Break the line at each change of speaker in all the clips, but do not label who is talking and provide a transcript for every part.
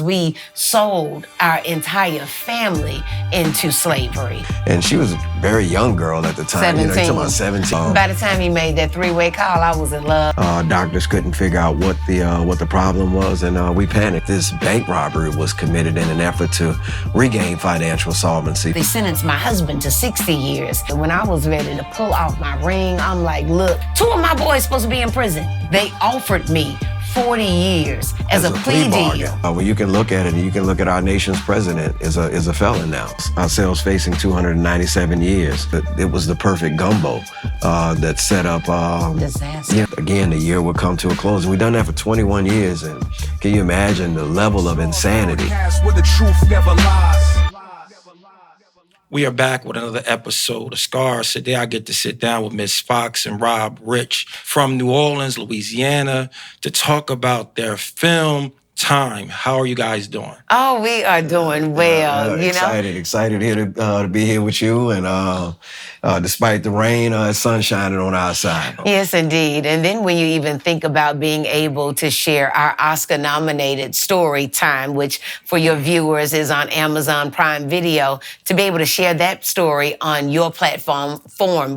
We sold our entire family into slavery.
And she was a very young girl at the time.
17.
You know, you're talking about 17.
By the time he made that three-way call, I was in love.
Doctors couldn't figure out what the problem was, and we panicked. This bank robbery was committed in an effort to regain financial solvency.
They sentenced my husband to 60 years. When I was ready to pull off my ring, I'm like, look, 2 of my boys supposed to be in prison. They offered me 40 years as a plea deal.
When you can look at it, and you can look at our nation's president is a felon now. Ourselves facing 297 years. It was the perfect gumbo that set up.
Disaster.
Yeah, again, the year would come to a close. We've done that for 21 years, and can you imagine the level of insanity?
Where the truth never lies.
We are back with another episode of Scars. Today I get to sit down with Miss Fox and Rob Rich from New Orleans, Louisiana, to talk about their film, Time. How are you guys doing?
Oh, we are doing well,
Excited here to be here with you, and despite the rain, it's sun shining on our side.
Yes, indeed. And then when you even think about being able to share our Oscar-nominated story, Time, which for your viewers is on Amazon Prime Video, to be able to share that story on your platform,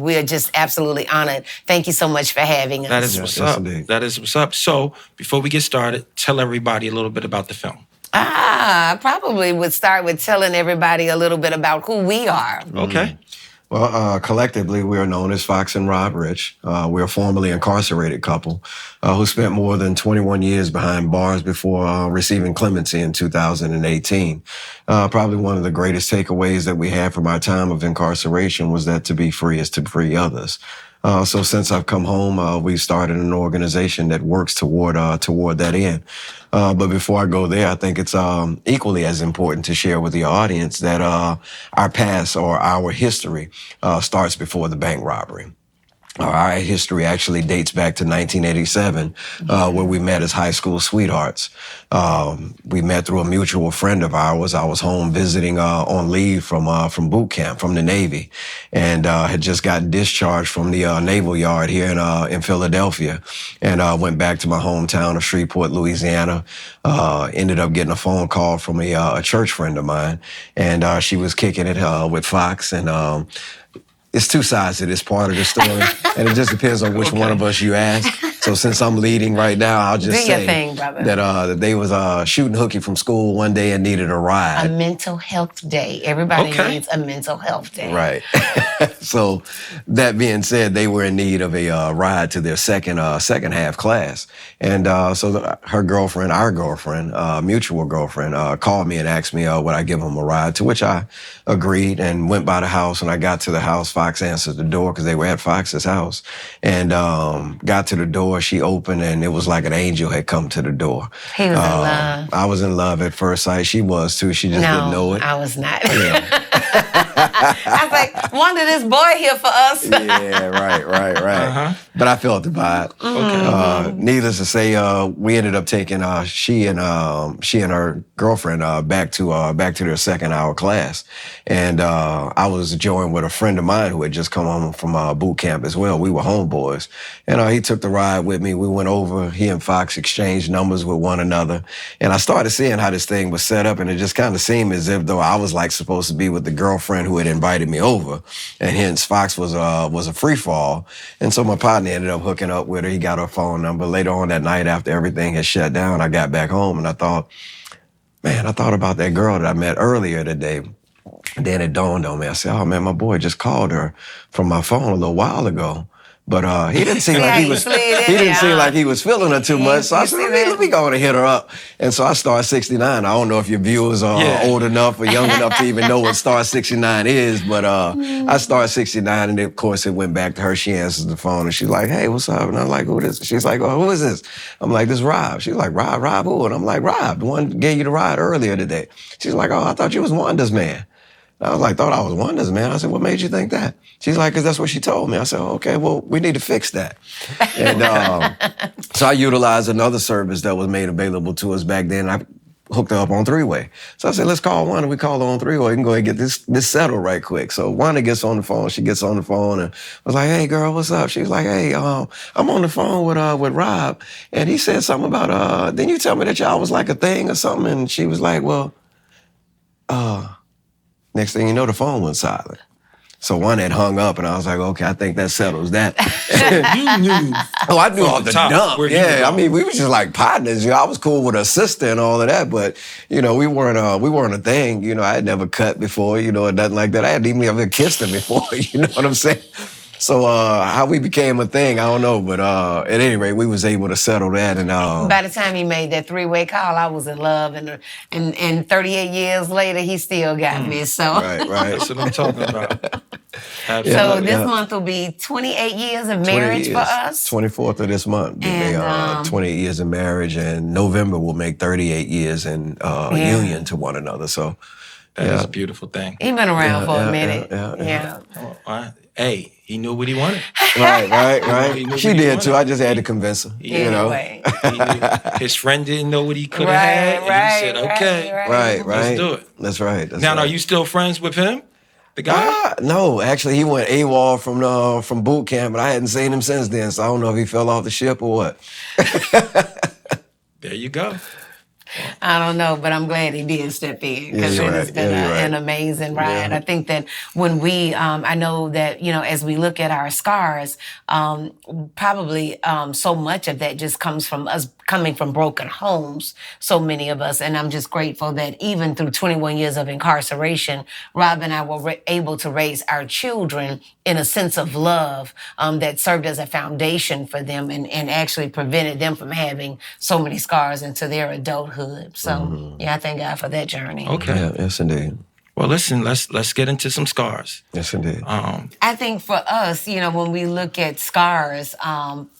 we are just absolutely honored. Thank you so much for having us.
That is what's up. Indeed. That is what's up. So before we get started, tell everybody a little bit about the film.
I probably would start with telling everybody a little bit about who we are.
Okay.
Well, collectively, we are known as Fox and Rob Rich. We're a formerly incarcerated couple who spent more than 21 years behind bars before receiving clemency in 2018. Probably one of the greatest takeaways that we had from our time of incarceration was that to be free is to free others. So since I've come home, we started an organization that works toward that end. But before I go there, I think it's equally as important to share with the audience that our past or our history starts before the bank robbery. Our history actually dates back to 1987, where we met as high school sweethearts. We met through a mutual friend of ours. I was home visiting on leave from boot camp, from the Navy, and had just gotten discharged from the Naval Yard here in Philadelphia, and went back to my hometown of Shreveport, Louisiana. Ended up getting a phone call from a church friend of mine, and she was kicking it with Fox, and it's two sides to this part of the story, and it just depends on which one of us you ask. So since I'm leading right now, I'll just say that they was shooting hooky from school one day and needed a ride.
A mental health day. Everybody needs a mental health day.
Right. So that being said, they were in need of a ride to their second half class, and so her girlfriend, our girlfriend, mutual girlfriend, called me and asked me would I give them a ride, to which I agreed and went by the house. When I got to the house, Fox answered the door because they were at Fox's house, and got to the door. She opened, and it was like an angel had come to the door.
He was in love.
I was in love at first sight. She was too. She just didn't know it.
I was not.
Yeah.
I was like, wanted this boy here for us.
Yeah, right. But I felt the vibe. Okay. Needless to say, we ended up taking she and her girlfriend back to their second hour class, and I was joined with a friend of mine who had just come home from boot camp as well. We were homeboys, and he took the ride with me. We went over. He and Fox exchanged numbers with one another, and I started seeing how this thing was set up, and it just kind of seemed as if though I was like supposed to be with the girlfriend who had invited me over, and hence Fox was a free fall. And so my partner ended up hooking up with her. He got her phone number. Later on that night, after everything had shut down, I got back home, and I thought about that girl that I met earlier today. And then it dawned on me. I said, oh man, my boy just called her from my phone a little while ago. But he didn't seem like he was feeling her too much. So I said, let me go and hit her up. And so I Star 69. I don't know if your viewers are old enough or young enough to even know what Star 69 is, but I Star 69, and of course it went back to her. She answers the phone, and she's like, hey, what's up? And I'm like, who is this? She's like, oh, who is this? I'm like, this is Rob. She's like, Rob who? And I'm like, Rob, the one who gave you the ride earlier today. She's like, oh, I thought you was Wanda's man. I was like, thought I was Wanda's man. I said, what made you think that? She's like, because that's what she told me. I said, okay, well, we need to fix that. And so I utilized another service that was made available to us back then. I hooked her up on three-way. So I said, let's call Wanda. We call her on three-way. We can go ahead and get this settled right quick. So Wanda gets on the phone. She gets on the phone and was like, hey, girl, what's up? She was like, hey, I'm on the phone with Rob. And he said something about, didn't you tell me that y'all was like a thing or something? And she was like, well, next thing you know, the phone went silent. So one had hung up, and I was like, okay, I think that settles that.
So you knew.
Oh, I knew off the dump. Yeah, I mean, we were just like partners. I was cool with her sister and all of that, but we weren't a thing. I had never cut before, or nothing like that. I hadn't even ever kissed her before. You know what I'm saying? So how we became a thing, I don't know, but at any rate, we was able to settle that. And
by the time he made that three-way call, I was in love, and 38 years later, he still got me. So
right,
that's what I'm talking about.
So this month will be 28 years of marriage for us.
24th of this month, and 28 years of marriage, and November will make 38 years in union to one another. So
that is a beautiful thing.
He's been around for a minute.
Yeah. Hey, he knew what he wanted.
Right. She did too. I just had to convince her.
Anyway.
His friend didn't know what he could have had. And he said, okay.
Right.
Let's do it.
That's right.
Now, are you still friends with him? The guy?
No, actually, he went AWOL from boot camp, but I hadn't seen him since then, so I don't know if he fell off the ship or what.
There you go.
I don't know, but I'm glad he did step in because it has been an amazing ride. Yeah. I think that when we, I know that, as we look at our scars, probably so much of that just comes from us coming from broken homes, so many of us. And I'm just grateful that even through 21 years of incarceration, Rob and I were able to raise our children in a sense of love that served as a foundation for them and actually prevented them from having so many scars into their adulthood. So, I thank God for that journey.
Okay.
Yeah, yes, indeed.
Well, listen, let's get into some scars.
Yes, indeed.
I think for us, when we look at scars,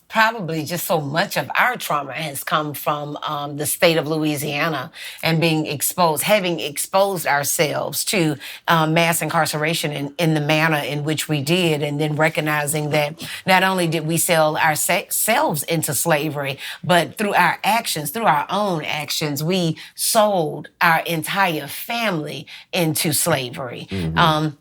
probably just so much of our trauma has come from the state of Louisiana and having exposed ourselves to mass incarceration in the manner in which we did, and then recognizing that not only did we sell ourselves into slavery, but through our own actions, we sold our entire family into slavery. Mm-hmm.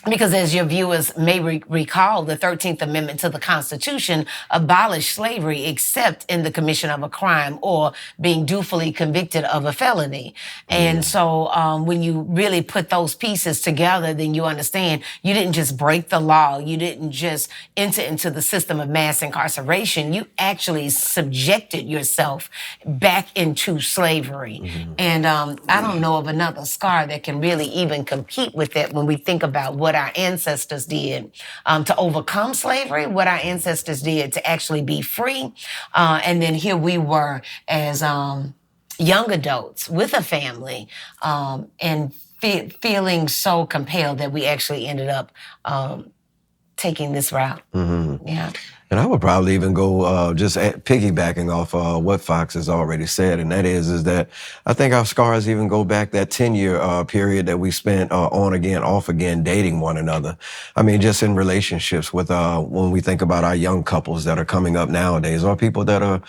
Because as your viewers may recall, the 13th Amendment to the Constitution abolished slavery except in the commission of a crime or being dutifully convicted of a felony. And so when you really put those pieces together, then you understand you didn't just break the law. You didn't just enter into the system of mass incarceration. You actually subjected yourself back into slavery. Mm-hmm. And I don't know of another scar that can really even compete with that when we think about what our ancestors did to overcome slavery, what our ancestors did to actually be free. And then here we were as young adults with a family and feeling so compelled that we actually ended up taking this route. Mm-hmm. Yeah.
And I would probably even go just piggybacking off what Fox has already said, and that is that I think our scars even go back that 10-year period that we spent on again, off again, dating one another. I mean, just in relationships with when we think about our young couples that are coming up nowadays, or people that are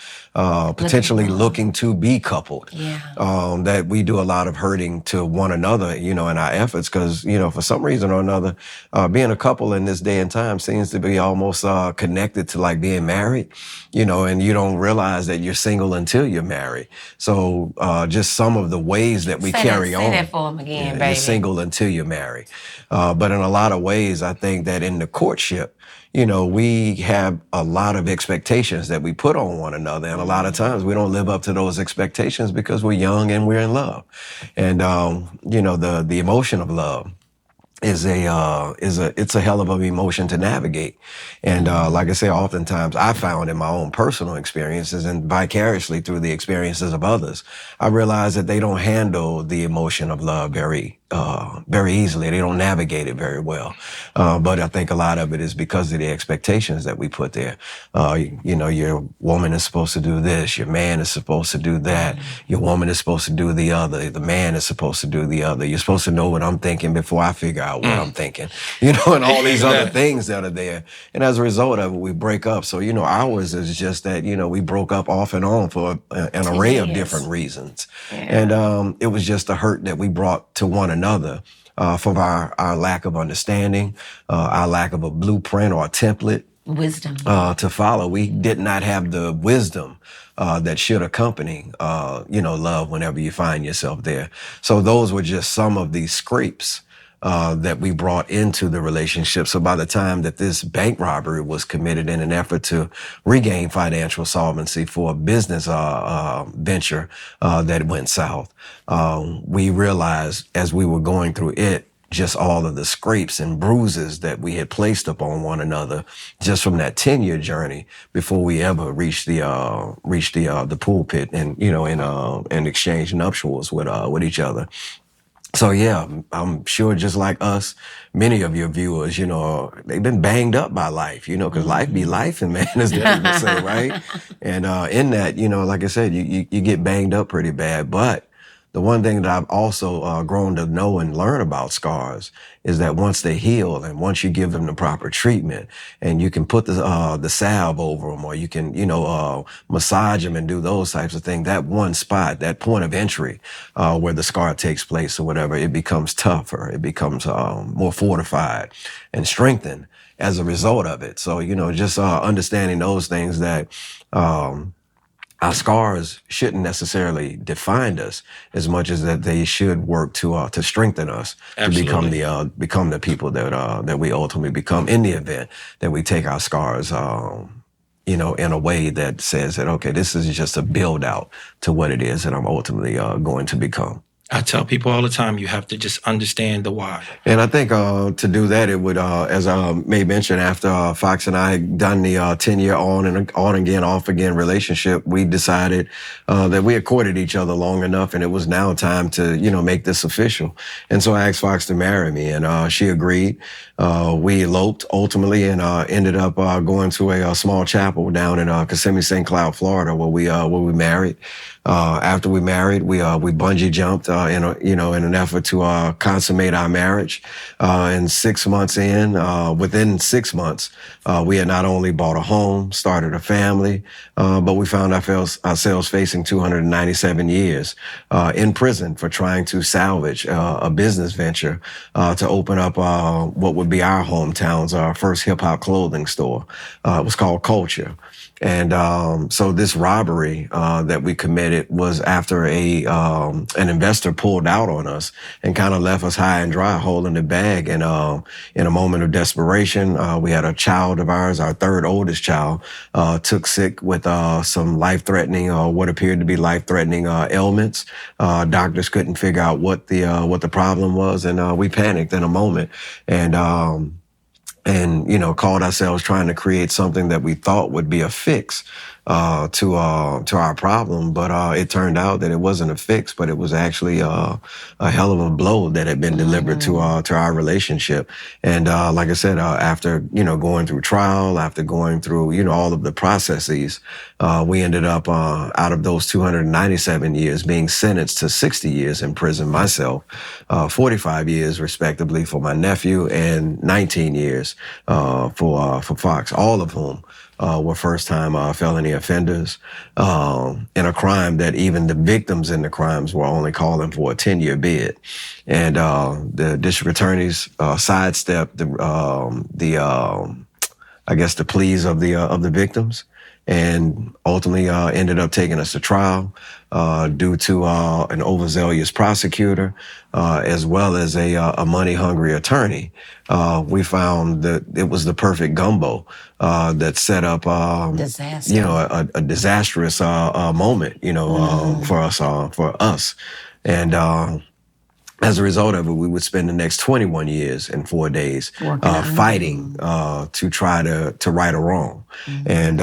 potentially looking to be coupled. Yeah. That we do a lot of hurting to one another, in our efforts, because for some reason or another, being a couple in this day and time seems to be almost connected to like being married, and you don't realize that you're single until you're married. So just some of the ways that we carry on.
Say that for them again, baby.
You're single until you're married. But in a lot of ways, I think that in the courtship, we have a lot of expectations that we put on one another. And a lot of times we don't live up to those expectations because we're young and we're in love. And, the emotion of love it's a hell of an emotion to navigate. And like I say, oftentimes I found in my own personal experiences and vicariously through the experiences of others, I realized that they don't handle the emotion of love very very easily. They don't navigate it very well. But I think a lot of it is because of the expectations that we put there. Your woman is supposed to do this. Your man is supposed to do that. Your woman is supposed to do the other. The man is supposed to do the other. You're supposed to know what I'm thinking before I figure out what I'm thinking. And all these other things that are there. And as a result of it, we break up. So, ours is just that, we broke up off and on for an array of different reasons. And it was just the hurt that we brought to one another from our lack of understanding, our lack of a blueprint or a template.
Wisdom.
To follow. We did not have the wisdom that should accompany, love whenever you find yourself there. So those were just some of these scrapes that we brought into the relationship. So by the time that this bank robbery was committed in an effort to regain financial solvency for a business venture that went south, we realized as we were going through it, just all of the scrapes and bruises that we had placed upon one another just from that 10-year journey before we ever reached the pulpit and exchange nuptials with each other. So yeah, I'm sure just like us, many of your viewers, they've been banged up by life, because life be life, and man, as the people say, right? And in that, like I said, you get banged up pretty bad. But the one thing that I've also grown to know and learn about scars is that once they heal and once you give them the proper treatment and you can put the salve over them or you can, massage them and do those types of things, that one spot, that point of entry where the scar takes place or whatever, it becomes tougher. It becomes more fortified and strengthened as a result of it. So, just understanding those things that our scars shouldn't necessarily define us as much as that they should work to strengthen us. Absolutely. To become the people that we ultimately become in the event that we take our scars, in a way that says that, okay, this is just a build out to what it is that I'm ultimately going to become.
I tell people all the time, you have to just understand the why.
And I think to do that, it would, as I may mention, after Fox and I had done the 10-year on again, off again relationship, we decided that we had courted each other long enough, and it was now time to, make this official. And so I asked Fox to marry me, and she agreed. We eloped ultimately, and ended up going to a small chapel down in Kissimmee, St. Cloud, Florida, where we married. After we married, we bungee jumped in an effort to consummate our marriage. And 6 months in, within 6 months, we had not only bought a home, started a family, but we found ourselves facing 297 years in prison for trying to salvage a business venture to open up what would be our hometown's first hip hop clothing store. It was called Culture. And so this robbery that we committed was after an investor pulled out on us and kind of left us high and dry, holding the bag. And in a moment of desperation, we had a child of ours, our third oldest child, took sick with some life-threatening or what appeared to be life-threatening ailments. Doctors couldn't figure out what the problem was, and we panicked in a moment. And called ourselves trying to create something that we thought would be a fix to our problem, but it turned out that it wasn't a fix, but it was actually a hell of a blow that had been delivered to our relationship. And like I said, after going through trial, after going through all of the processes, we ended up out of those 297 years being sentenced to 60 years in prison myself, 45 years respectively for my nephew, and 19 years for Fox, all of whom were first-time felony offenders in a crime that even the victims in the crimes were only calling for a 10-year bid. And the district attorneys sidestepped the pleas of the victims, and ultimately ended up taking us to trial due to an overzealous prosecutor as well as a money-hungry attorney. We found that it was the perfect gumbo that set up disaster. A disastrous moment for us. And as a result of it, we would spend the next 21 years and 4 days fighting to try to right a wrong. And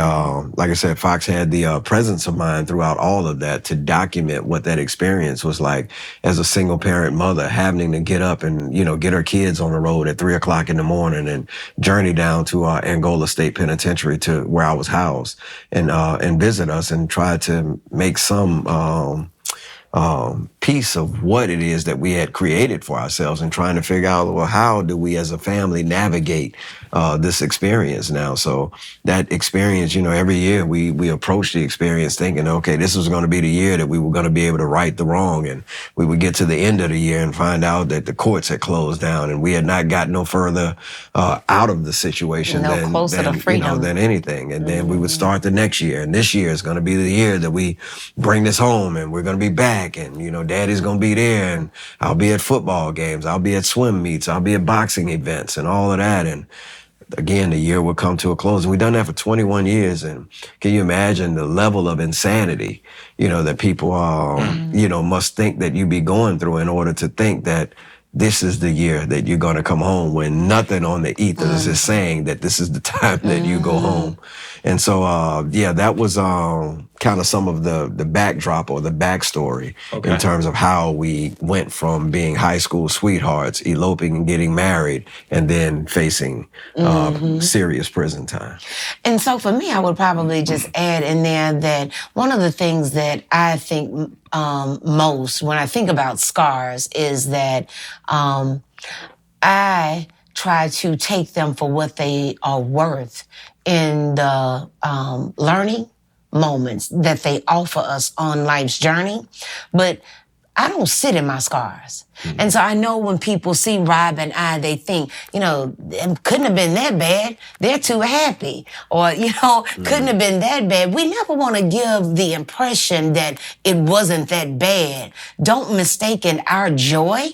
like I said, Fox had the presence of mind throughout all of that to document what that experience was like as a single parent mother, having to get up and, get her kids on the road at 3 o'clock in the morning and journey down to Angola State Penitentiary to where I was housed and visit us and try to make some piece of what it is that we had created for ourselves and trying to figure out, well, how do we as a family navigate this experience now? So that experience, every year we approach the experience thinking, okay, this was going to be the year that we were going to be able to right the wrong. And we would get to the end of the year and find out that the courts had closed down and we had not got no further out of the situation than anything. And then we would start the next year. And this year is going to be the year that we bring this home and we're going to be back. And, daddy's going to be there and I'll be at football games. I'll be at swim meets. I'll be at boxing events and all of that. And again, the year would come to a close. And we've done that for 21 years. And can you imagine the level of insanity, that people, must think that you be going through in order to think that this is the year that you're going to come home when nothing on the ethers is saying that this is the time that you go home. And so, that was kind of some of the backdrop or the backstory in terms of how we went from being high school sweethearts, eloping and getting married, and then facing serious prison time.
And so for me, I would probably just add in there that one of the things that I think most when I think about scars is that I try to take them for what they are worth in the learning moments that they offer us on life's journey. But I don't sit in my scars. And so I know when people see Rob and I, they think, it couldn't have been that bad. They're too happy. Or, couldn't have been that bad. We never want to give the impression that it wasn't that bad. Don't mistaken our joy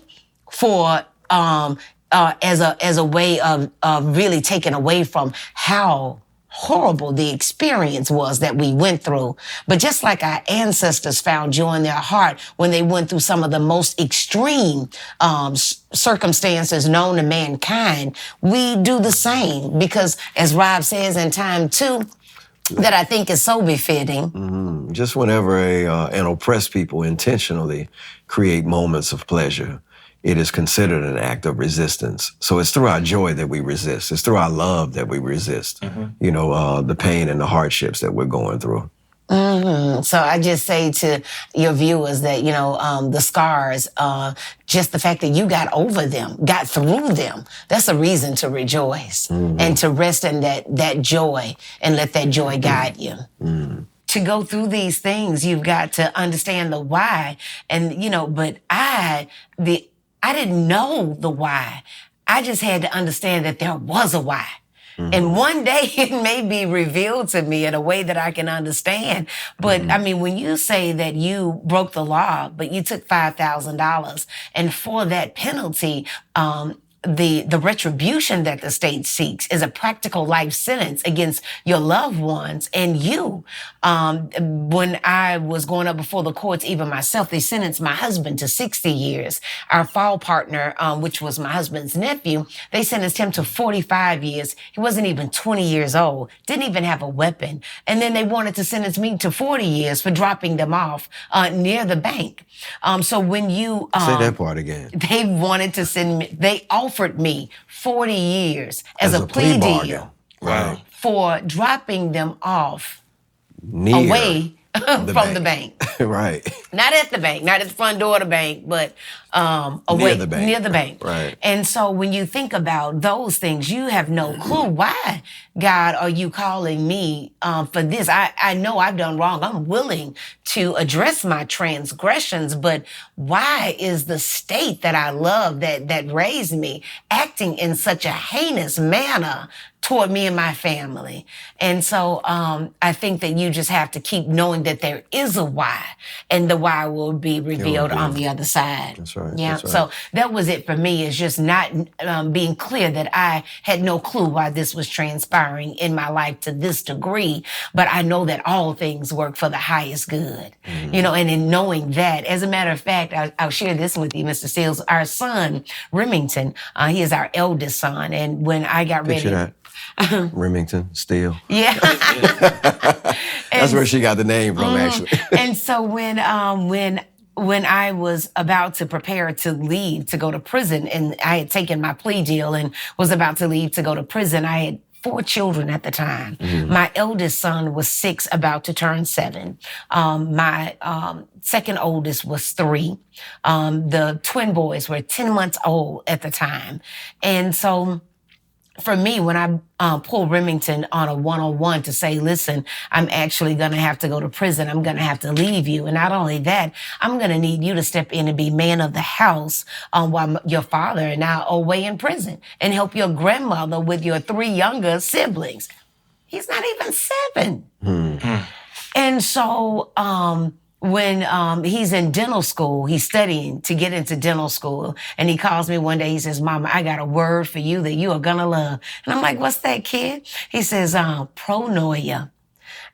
for as a way of really taking away from how horrible the experience was that we went through. But just like our ancestors found joy in their heart when they went through some of the most extreme circumstances known to mankind, we do the same. Because as Rob says in Time 2, that I think is so befitting.
Just whenever an oppressed people intentionally create moments of pleasure, it is considered an act of resistance. So it's through our joy that we resist. It's through our love that we resist, the pain and the hardships that we're going through.
So I just say to your viewers that, the scars, just the fact that you got over them, got through them, that's a reason to rejoice and to rest in that joy and let that joy guide you. To go through these things, you've got to understand the why. And, but I didn't know the why. I just had to understand that there was a why. And one day it may be revealed to me in a way that I can understand. But I mean, when you say that you broke the law, but you took $5,000 and for that penalty, the retribution that the state seeks is a practical life sentence against your loved ones and you. When I was going up before the courts, even myself, they sentenced my husband to 60 years. Our fall partner, which was my husband's nephew, they sentenced him to 45 years. He wasn't even 20 years old, didn't even have a weapon. And then they wanted to sentence me to 40 years for dropping them off near the bank. So when you...
Say that part again.
They wanted to send me... They offered me 40 years as a plea deal for dropping them off away from the bank.
Right.
Not at the bank, not at the front door of the bank, but away near the bank.
Right.
And so when you think about those things, you have no clue. Why, God, are you calling me for this? I know I've done wrong. I'm willing to address my transgressions, but why is the state that I love, that raised me, acting in such a heinous manner toward me and my family. And so I think that you just have to keep knowing that there is a why, and the why will be revealed on the other side.
That's right.
Yeah.
That's right.
So that was it for me, is just not being clear that I had no clue why this was transpiring in my life to this degree. But I know that all things work for the highest good, you know, and in knowing that, as a matter of fact, I'll share this with you, Mr. Seals, our son, Remington, he is our eldest son. And when I got
Picture
ready.
that. Remington, Steele.
Yeah.
That's where she got the name from, actually.
And so when I was about to prepare to leave to go to prison, and I had taken my plea deal and was about to leave to go to prison, I had 4 children at the time. My eldest son was 6, about to turn 7. My second oldest was 3. The twin boys were 10 months old at the time. And so for me, when I pulled Remington on a one-on-one to say, listen, I'm actually going to have to go to prison. I'm going to have to leave you. And not only that, I'm going to need you to step in and be man of the house while your father and I are away in prison, and help your grandmother with your 3 younger siblings. He's not even 7. And so when he's in dental school, he's studying to get into dental school, and he calls me one day. He says, Mama, I got a word for you that you are gonna love. And I'm like, what's that, kid? He says, pronoia.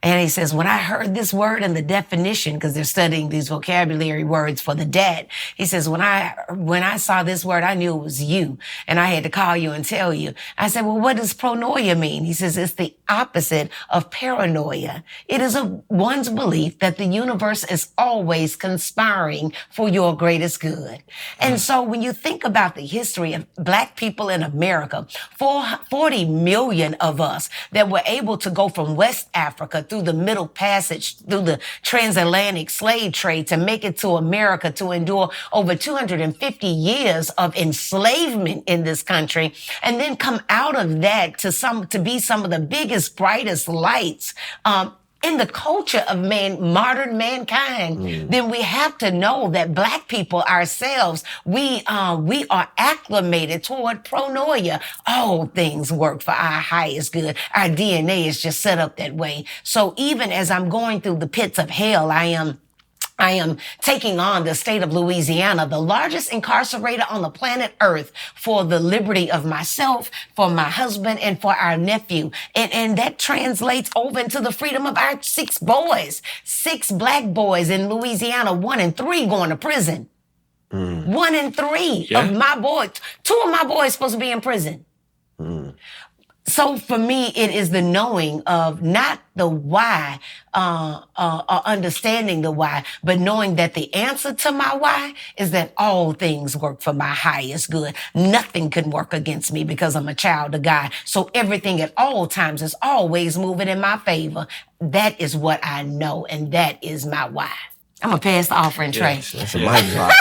And he says, when I heard this word and the definition, because they're studying these vocabulary words for the dead, he says, when I saw this word, I knew it was you, and I had to call you and tell you. I said, well, what does pronoia mean? He says, it's the opposite of paranoia. It is one's belief that the universe is always conspiring for your greatest good. And so when you think about the history of Black people in America, 40 million of us that were able to go from West Africa through the Middle Passage, through the transatlantic slave trade, to make it to America, to endure over 250 years of enslavement in this country, and then come out of that to be some of the biggest, brightest lights in the culture of modern mankind, then we have to know that Black people ourselves, we are acclimated toward pronoia. All things work for our highest good. Our DNA is just set up that way. So even as I'm going through the pits of hell, I am taking on the state of Louisiana, the largest incarcerator on the planet Earth, for the liberty of myself, for my husband, and for our nephew. And that translates over into the freedom of our 6 boys, 6 Black boys in Louisiana, 1 in 3 going to prison. 1 in 3 of my boys, 2 of my boys supposed to be in prison. So for me, it is the knowing of not the why, or understanding the why, but knowing that the answer to my why is that all things work for my highest good. Nothing can work against me because I'm a child of God. So everything at all times is always moving in my favor. That is what I know, and that is my why. I'm going to pass the offering tray.
That's a mic drop.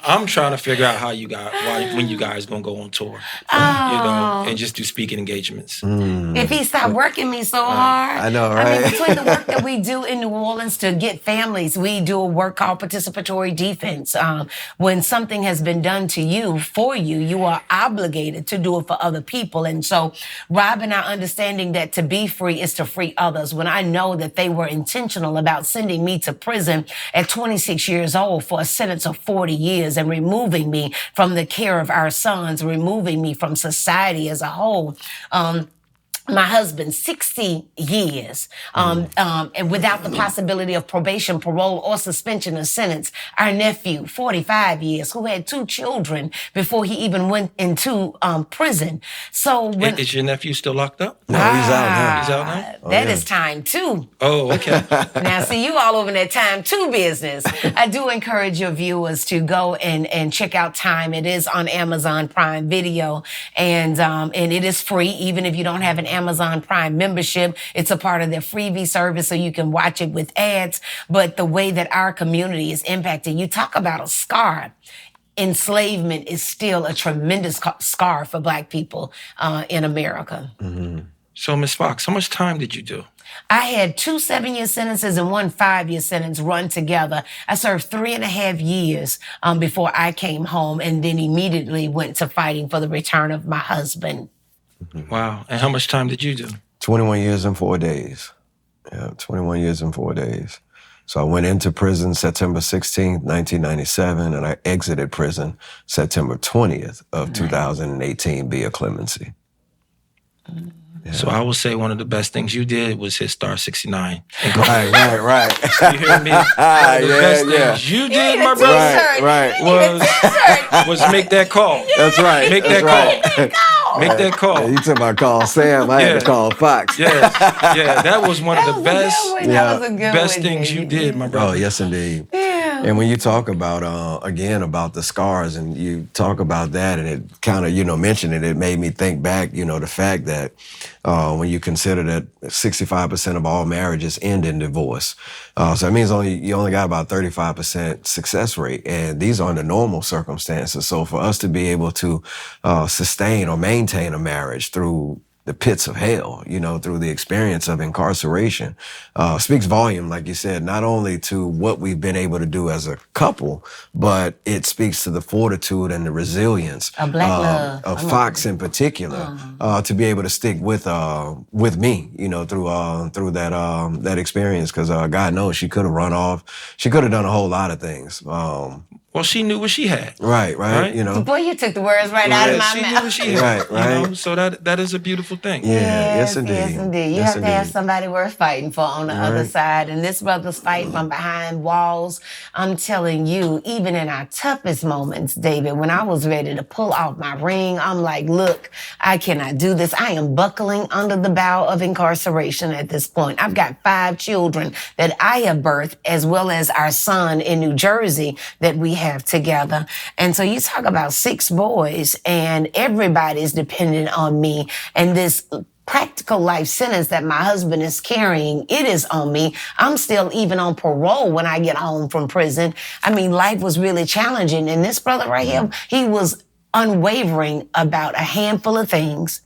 I'm trying to figure out when you guys gonna go on tour, and just do speaking engagements.
If he stopped working me so hard.
I know, right?
I mean, between the work that we do in New Orleans to get families, we do a work called participatory defense. When something has been done to you, for you, you are obligated to do it for other people. And so Rob and I understanding that to be free is to free others. When I know that they were intentional about sending me to prison at 26 years old for a sentence of 40 years and removing me from the care of our sons, removing me from society as a whole. My husband, 60 years, and without the possibility of probation, parole, or suspension of sentence. Our nephew, 45 years, who had 2 children before he even went into prison. So
is your nephew still locked up?
No, he's out now.
He's out now?
That is time 2.
Oh, okay.
Now, see, you all over that time 2 business. I do encourage your viewers to go and check out Time. It is on Amazon Prime Video, and it is free, even if you don't have an Amazon Prime membership. It's a part of their freebie service, so you can watch it with ads. But the way that our community is impacted, you talk about a scar. Enslavement is still a tremendous scar for Black people in America.
So, Ms. Fox, how much time did you do?
I had 2 7-year sentences and 1 5-year sentence run together. I served 3.5 years before I came home, and then immediately went to fighting for the return of my husband.
Wow. And how much time did you do?
21 years and 4 days. Yeah, 21 years and 4 days. So I went into prison September 16th, 1997, and I exited prison September 20th of 2018 via clemency.
Yeah. So I would say one of the best things you did was hit star 69.
Right.
You hear me? One of the best things you did, my brother, was make that call.
That's right.
Make that call. Make that call.
Yeah, you took my call Sam. I had to call Fox.
Yeah, that was one of the best things you did, my brother.
Oh, yes, indeed.
Yeah.
And when you talk about, again, about the scars, and you talk about that, and it kind of, mentioned it made me think back, the fact that when you consider that 65% of all marriages end in divorce. So that means you only got about 35% success rate. And these are the normal circumstances. So for us to be able to sustain or maintain a marriage through the pits of hell, through the experience of incarceration, speaks volume, like you said, not only to what we've been able to do as a couple, but it speaks to the fortitude and the resilience
of Black love.
Of Fox in particular, to be able to stick with me, through that experience. Because God knows she could have run off, she could have done a whole lot of things.
Well, she knew what she had.
Right.
Boy, you took the words right out of my
she
mouth.
Knew what she had.
Right.
So that is a beautiful thing.
Yes, indeed.
Yes, indeed. You have to have somebody worth fighting for on the other side. And this brother's fighting from behind walls. I'm telling you, even in our toughest moments, David, when I was ready to pull off my ring, I'm like, look, I cannot do this. I am buckling under the bow of incarceration at this point. I've got 5 children that I have birthed, as well as our son in New Jersey that we have together. And so you talk about 6 boys, and everybody's dependent on me. And this practical life sentence that my husband is carrying, it is on me. I'm still even on parole when I get home from prison. I mean, life was really challenging. And this brother right here, he was unwavering about a handful of things: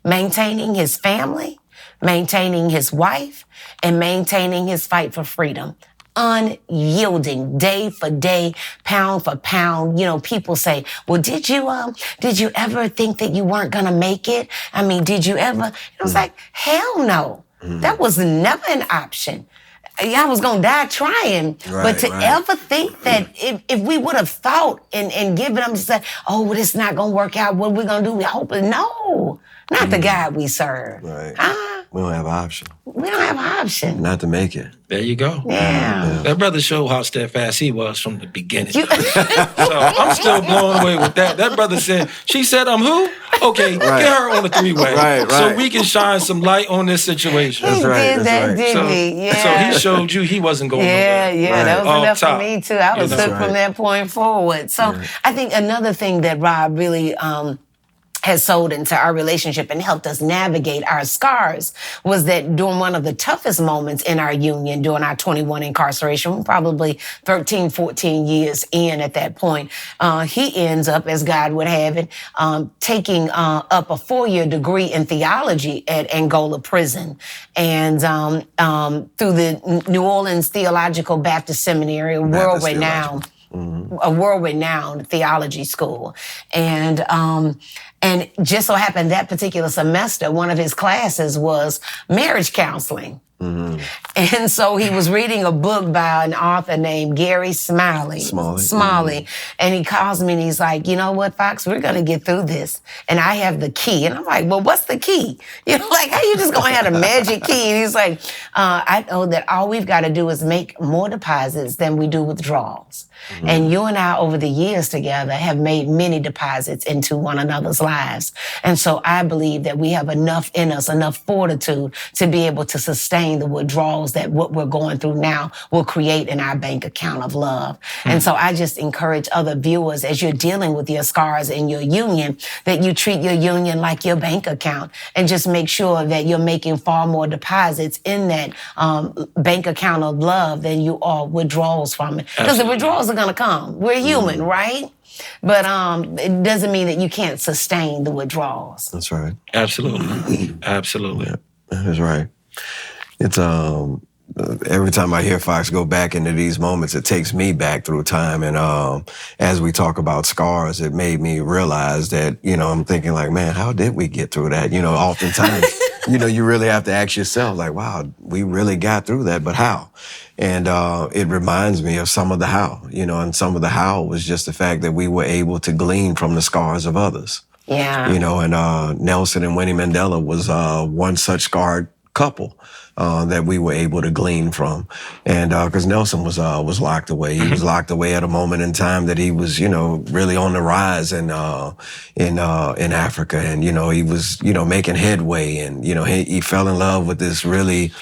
maintaining his family, maintaining his wife, and maintaining his fight for freedom. Unyielding, day for day, pound for pound. People say, well, did you ever think that you weren't going to make it? I mean, did you ever? It was like, hell no. That was never an option. I was going to die trying. But to ever think that if we would have thought and given them, said, oh, well, it's not going to work out. What are we going to do? We hope it. No, not the God we serve.
Right. We don't have an option.
We don't have an option.
Not to make it.
There you go.
Yeah.
That brother showed how steadfast he was from the beginning. So I'm still blown away with that. That brother said, she said, I'm who? Okay, get her on a 3-way. So we can shine some light on this situation.
He did that, didn't he? Yeah.
So he showed you he wasn't going nowhere.
Yeah, that was enough for me too. I was hooked from that point forward. So I think another thing that Rob really has sold into our relationship and helped us navigate our scars was that during one of the toughest moments in our union, during our 21 incarceration, probably 13, 14 years in at that point, he ends up, as God would have it, taking up a 4-year degree in theology at Angola Prison. And through the New Orleans Theological Baptist Seminary, a world-renowned theology school. And just so happened that particular semester, one of his classes was marriage counseling. And so he was reading a book by an author named Gary Smalley. And he calls me and he's like, you know what, Fox, we're going to get through this. And I have the key. And I'm like, well, what's the key? Like, how you just going to have a magic key? And he's like, I know that all we've got to do is make more deposits than we do withdrawals. And you and I, over the years together, have made many deposits into one another's lives. And so I believe that we have enough in us, enough fortitude to be able to sustain the withdrawals that what we're going through now will create in our bank account of love. And so I just encourage other viewers, as you're dealing with your scars in your union, that you treat your union like your bank account and just make sure that you're making far more deposits in that bank account of love than you are withdrawals from it. Because the withdrawals are going to come. We're human, right? But it doesn't mean that you can't sustain the withdrawals.
That's right.
Absolutely. Absolutely.
Yeah, that's right. It's every time I hear Fox go back into these moments, it takes me back through time. And as we talk about scars, it made me realize that, I'm thinking like, man, how did we get through that? Oftentimes, you really have to ask yourself like, wow, we really got through that, but how? And it reminds me of some of the how, and some of the how was just the fact that we were able to glean from the scars of others.
Yeah.
And Nelson and Winnie Mandela was one such scarred couple that we were able to glean from. And because Nelson was locked away. He was locked away at a moment in time that he was, really on the rise in Africa. And, he was, making headway. And, he fell in love with this really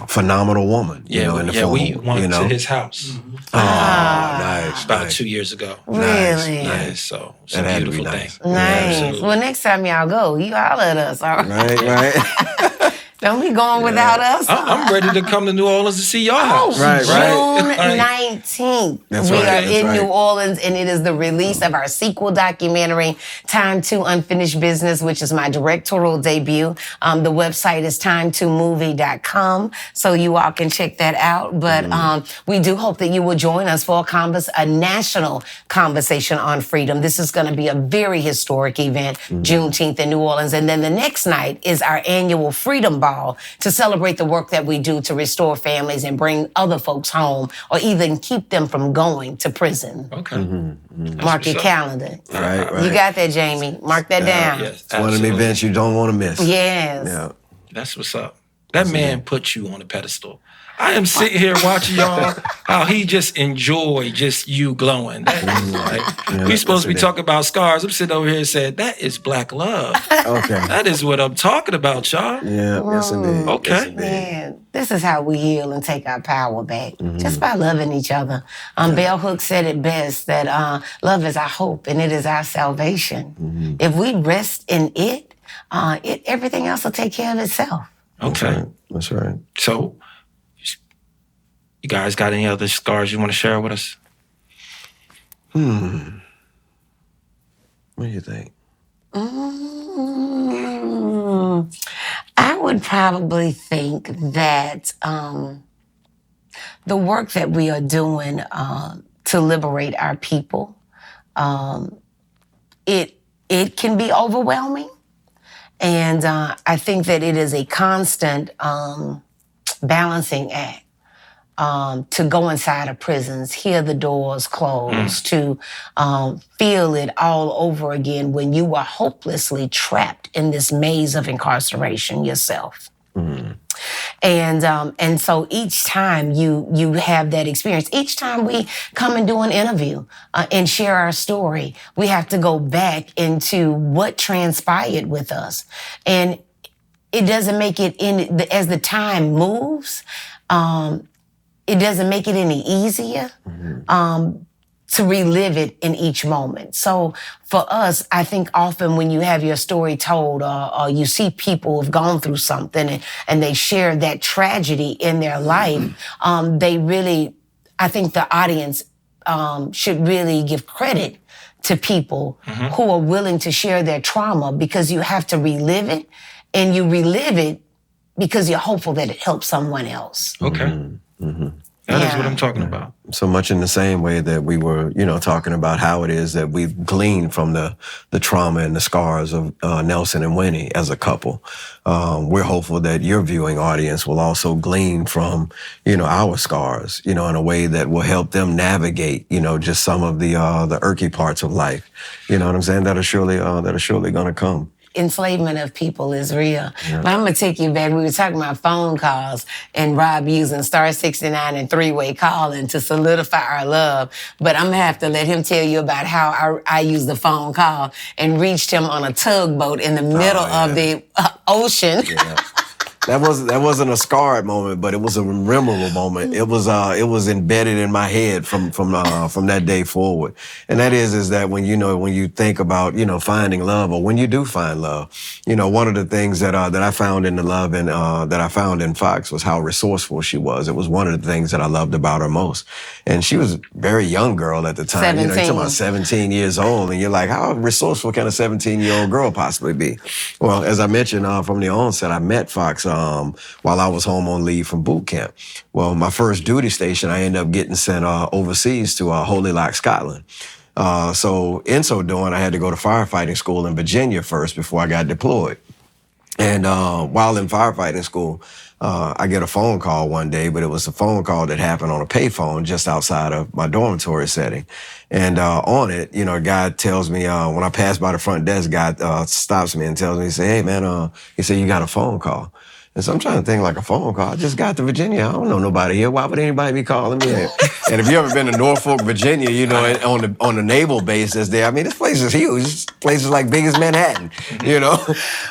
phenomenal woman, in the film.
We went to his house.
Oh, nice.
About 2 years ago.
Really?
Nice. So it's
That
a
had to be
beautiful
nice.
thing.
Nice.
Absolutely.
Well, next time y'all go, you holler at us, all right?
Right.
Don't be going without us.
I'm ready to come to New Orleans to see your house.
Right.
June 19th.
That's
we
right,
are
that's
in
right.
New Orleans, and it is the release of our sequel documentary, Time to Unfinished Business, which is my directorial debut. The website is time2movie.com, so you all can check that out. But we do hope that you will join us for a national conversation on freedom. This is going to be a very historic event, Juneteenth in New Orleans. And then the next night is our annual Freedom Ball to celebrate the work that we do to restore families and bring other folks home or even keep them from going to prison.
Okay.
Mark your calendar.
Right.
You got that, Jamie. Mark that down.
Yes,
It's one of the
absolutely.
events you don't want to miss.
Yes.
Yeah.
That's what's up. That man put you on a pedestal. I am sitting here watching y'all, how he just enjoy just you glowing. We supposed to be talking about scars. I'm sitting over here saying, that is black love.
Okay.
That is what I'm talking about, y'all.
Yeah, yes indeed.
Okay.
Yes, indeed.
Man, this is how we heal and take our power back, just by loving each other. Bell Hooks said it best, that love is our hope and it is our salvation. If we rest in it, everything else will take care of itself.
Okay.
That's right.
So, you guys got any other scars you want to share with us?
What do you think?
I would probably think that the work that we are doing to liberate our people, it can be overwhelming. And I think that it is a constant balancing act. To go inside of prisons, hear the doors close, to feel it all over again when you are hopelessly trapped in this maze of incarceration yourself. And so each time you have that experience, each time we come and do an interview and share our story, we have to go back into what transpired with us. And it doesn't make it as the time moves, it doesn't make it any easier to relive it in each moment. So for us, I think often when you have your story told or you see people who've gone through something and they share that tragedy in their life, I think the audience should really give credit to people who are willing to share their trauma, because you have to relive it, and you relive it because you're hopeful that it helps someone else.
Okay. That is what I'm talking about.
So much in the same way that we were, talking about how it is that we've gleaned from the trauma and the scars of Nelson and Winnie as a couple. We're hopeful that your viewing audience will also glean from, our scars, in a way that will help them navigate, just some of the irky parts of life. You know what I'm saying? That are surely going to come.
Enslavement of people is real. But I'm going to take you back. We were talking about phone calls and Rob using star 69 and three-way calling to solidify our love. But I'm going to have to let him tell you about how I used the phone call and reached him on a tugboat in the middle of the ocean.
Yeah. That wasn't a scarred moment, but it was a memorable moment. It was embedded in my head from that day forward. And that is that when you think about, finding love, or when you do find love, one of the things that I found in the love and that I found in Fox was how resourceful she was. It was one of the things that I loved about her most. And she was a very young girl at the time.
17.
You're talking about 17 years old, and you're like, how resourceful can a 17-year-old girl possibly be? Well, as I mentioned from the onset, I met Fox while I was home on leave from boot camp. Well, my first duty station, I ended up getting sent overseas to Holy Loch, Scotland. So in so doing, I had to go to firefighting school in Virginia first before I got deployed. And while in firefighting school, I get a phone call one day, but it was a phone call that happened on a payphone just outside of my dormitory setting. And on it, you know, a guy tells me, when I pass by the front desk, guy stops me and tells me, he said, hey, man, he said, you got a phone call. And so I'm trying to think like a phone call. I just got to Virginia. I don't know nobody here. Why would anybody be calling me? And if you ever been to Norfolk, Virginia, you know, on the naval base that's there, I mean, this place is huge. This place is like big as Manhattan, you know?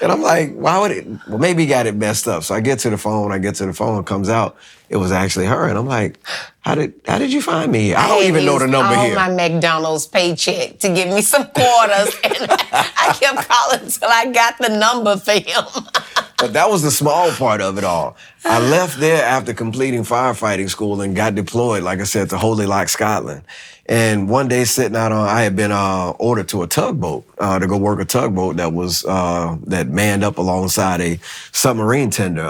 And I'm like, why would it? Well, maybe he got it messed up. So I get to the phone. It comes out. It was actually her. And I'm like, how did you find me here? I don't even know the number here.
I my McDonald's paycheck to give me some quarters. And I kept calling until I got the number for him.
But that was the small part of it all. I left there after completing firefighting school and got deployed, like I said, to Holy Loch, Scotland. And one day I had been ordered to a tugboat to go work a tugboat that manned up alongside a submarine tender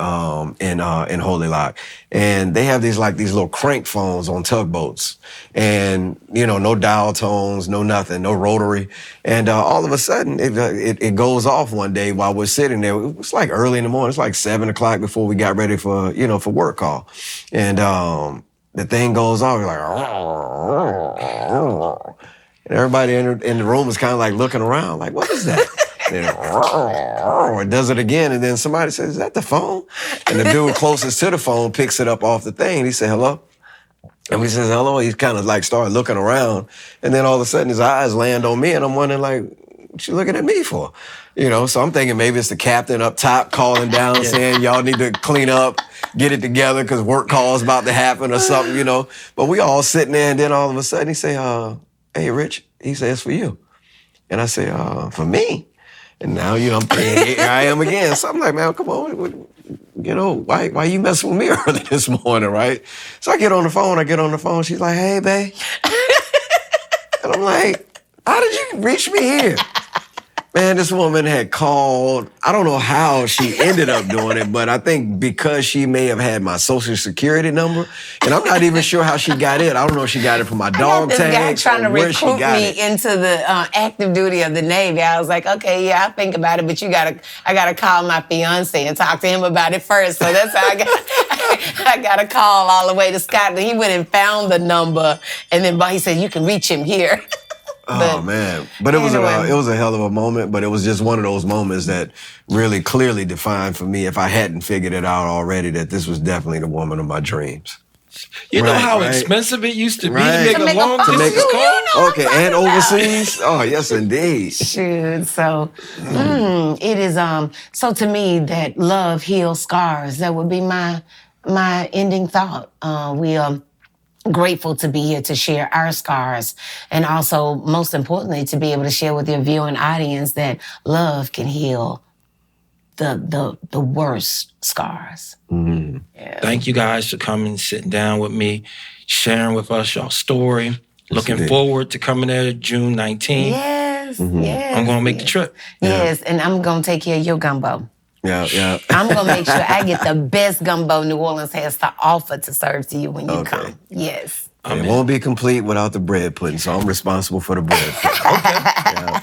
in Holy Loch. And they have these little crank phones on tugboats. And, you know, no dial tones, no nothing, no rotary. And all of a sudden, it goes off one day while we're sitting there. It was like early in the morning. It's like 7 o'clock before we got ready for work call. And the thing goes off, you're like, and everybody in the room is kind of like looking around, like, what is that? And it does it again, and then somebody says, is that the phone? And the dude closest to the phone picks it up off the thing, and he said, hello? And we says, hello. He's kind of like started looking around, and then all of a sudden his eyes land on me, and I'm wondering, like, what you looking at me for? You know, so I'm thinking maybe it's the captain up top calling down saying, y'all need to clean up, get it together because work call is about to happen or something, you know. But we all sitting there, and then all of a sudden he say, hey, Rich, he says, for you. And I say, for me? And now, you know, I'm thinking, here I am again. So I'm like, man, come on. You know, why you messing with me early this morning, right? So I get on the phone. She's like, hey, babe. And I'm like, how did you reach me here? Man, this woman had called. I don't know how she ended up doing it, but I think because she may have had my social security number, and I'm not even sure how she got it. I don't know if she got it from my dog tag.
This guy trying to recruit me into the active duty of the Navy. I was like, okay, yeah, I'll think about it, but I gotta call my fiance and talk to him about it first. So that's how I got a call all the way to Scotland. He went and found the number, and then he said, you can reach him here.
Oh, man. But it was a hell of a moment, but it was just one of those moments that really clearly defined for me, if I hadn't figured it out already, that this was definitely the woman of my dreams.
You know how expensive it used to be to make a long distance call?
Okay, and overseas? Oh, yes, indeed.
Shoot, so it is, so to me, that love heals scars. That would be my ending thought. We are grateful to be here to share our scars, and also, most importantly, to be able to share with your viewing audience that love can heal the worst scars.
Mm-hmm.
Yeah.
Thank you guys for coming, sitting down with me, sharing with us your story. Looking forward to coming there June 19th.
Yes, yes.
I'm going to make the trip.
Yes, and I'm going to take care of your gumbo.
Yeah.
I'm going to make sure I get the best gumbo New Orleans has to offer to serve to you when you come. Yes.
It won't be complete without the bread pudding, so I'm responsible for the bread pudding. Yeah.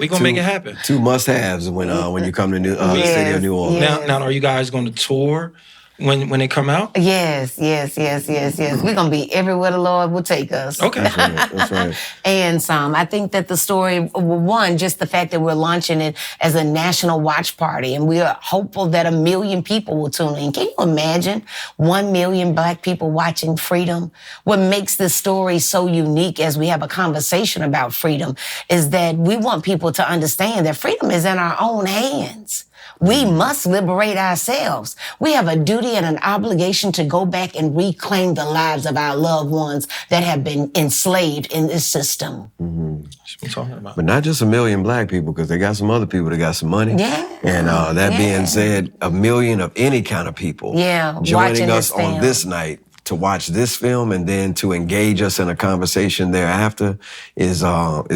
We're going to make it happen.
2 must-haves when you come to the city of New Orleans.
Now, are you guys going to tour when they come out?
Yes. We're going to be everywhere the Lord will take us.
Okay.
That's right.
And some. I think that the story, one, just the fact that we're launching it as a national watch party, and we are hopeful that 1 million people will tune in. Can you imagine 1 million Black people watching freedom? What makes this story so unique as we have a conversation about freedom is that we want people to understand that freedom is in our own hands. We must liberate ourselves. We have a duty and an obligation to go back and reclaim the lives of our loved ones that have been enslaved in this system.
Mm-hmm.
That's what I'm talking about.
But not just 1 million Black people, because they got some other people that got some money.
Yeah.
And that being said, 1 million of any kind of people joining us on this night to watch this film and then to engage us in a conversation thereafter is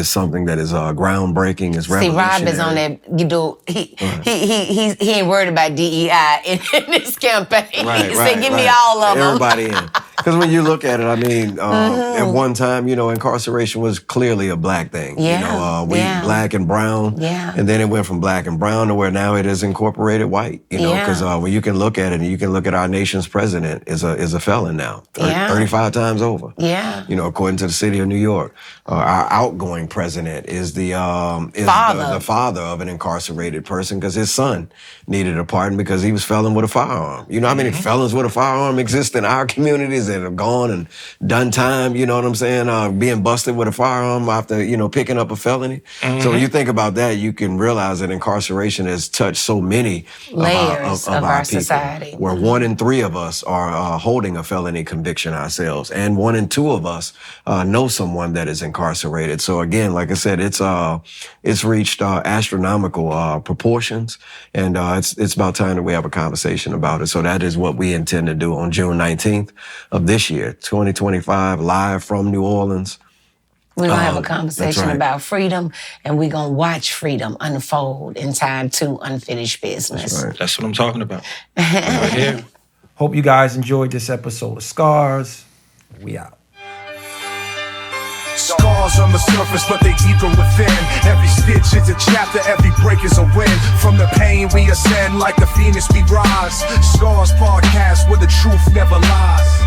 something that is groundbreaking. Is revolutionary.
See, Rob is on that. He ain't worried about DEI in this campaign.
Right,
He said, "Give me all of them."
Everybody in. Because when you look at it, I mean, at one time, incarceration was clearly a black thing.
Yeah,
We black and brown.
Yeah.
And then it went from black and brown to where now it is incorporated white. Because when you can look at it, and you can look at our nation's president is a felon now, 35 times over.
Yeah.
According to the city of New York, our outgoing president is the father of an incarcerated person because his son needed a pardon because he was felon with a firearm. You know how many felons with a firearm exist in our communities that have gone and done time? You know what I'm saying? Being busted with a firearm after picking up a felony. So when you think about that, you can realize that incarceration has touched so many
layers of our
people,
society.
where 1 in 3 of us are holding a felony conviction ourselves, and 1 in 2 of us know someone that is incarcerated. So again, like I said, it's reached astronomical proportions, and it's about time that we have a conversation about it. So that is what we intend to do on June 19th of this year, 2025, live from New Orleans.
We're going to have a conversation about freedom, and we're going to watch freedom unfold in time to unfinished business.
That's what I'm talking about. Right here.
Hope you guys enjoyed this episode of Scars. We out.
Scars on the surface, but they deeper within. Every stitch is a chapter, every break is a win. From the pain we ascend, like the phoenix we rise. Scars podcast where the truth never lies.